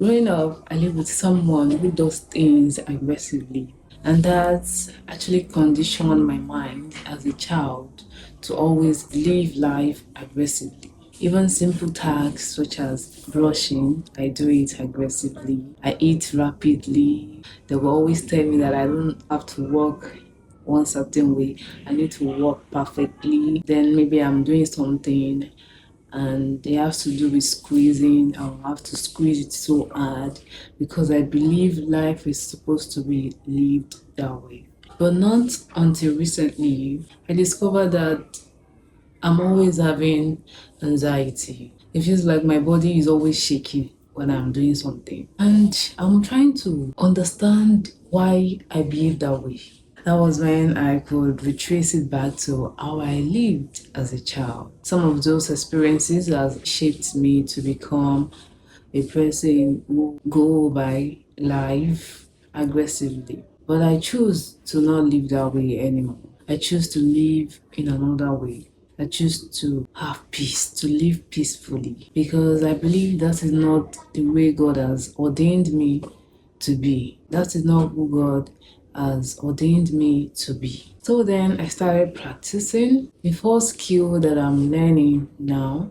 Growing up, I lived with someone who does things aggressively, and that actually conditioned my mind as a child to always live life aggressively. Even simple tasks such as brushing, I do it aggressively. I eat rapidly. They will always tell me that I don't have to work one certain way. I need to work perfectly. Then maybe I'm doing something and they have to do with squeezing. I'll have to squeeze it so hard because I believe life is supposed to be lived that way. But not until recently, I discovered that I'm always having anxiety. It feels like my body is always shaking when I'm doing something. And I'm trying to understand why I behave that way. That was when I could retrace it back to how I lived as a child. Some of those experiences has shaped me to become a person who go by life aggressively. But I choose to not live that way anymore. I choose to live in another way. I choose to have peace, to live peacefully, because I believe that is not the way God has ordained me to be. That is not who God has ordained me to be. So then I started practicing. The first skill that I'm learning now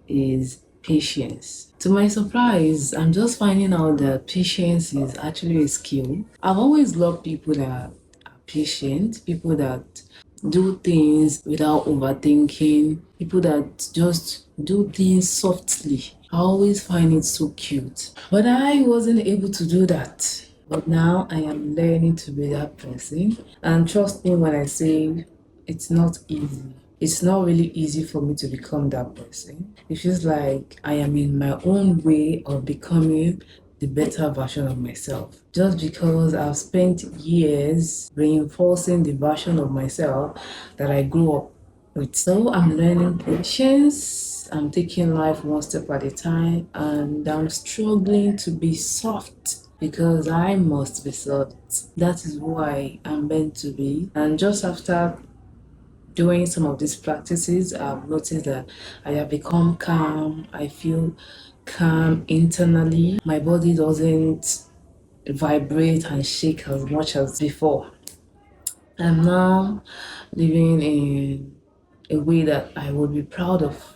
is patience. To my surprise, I'm just finding out that patience is actually a skill. I've always loved people that are patient, people that do things without overthinking, people that just do things softly. I always find it so cute. But I wasn't able to do that. But now I am learning to be that person. And trust me when I say it's not easy. It's not really easy for me to become that person. It feels like I am in my own way of becoming the better version of myself. Just because I've spent years reinforcing the version of myself that I grew up with. So I'm learning patience. I'm taking life one step at a time, and I'm struggling to be soft because I must be soft. That is who I am meant to be. And just after doing some of these practices, I've noticed that I have become calm. I feel calm internally. My body doesn't vibrate and shake as much as before. I'm now living in a way that I would be proud of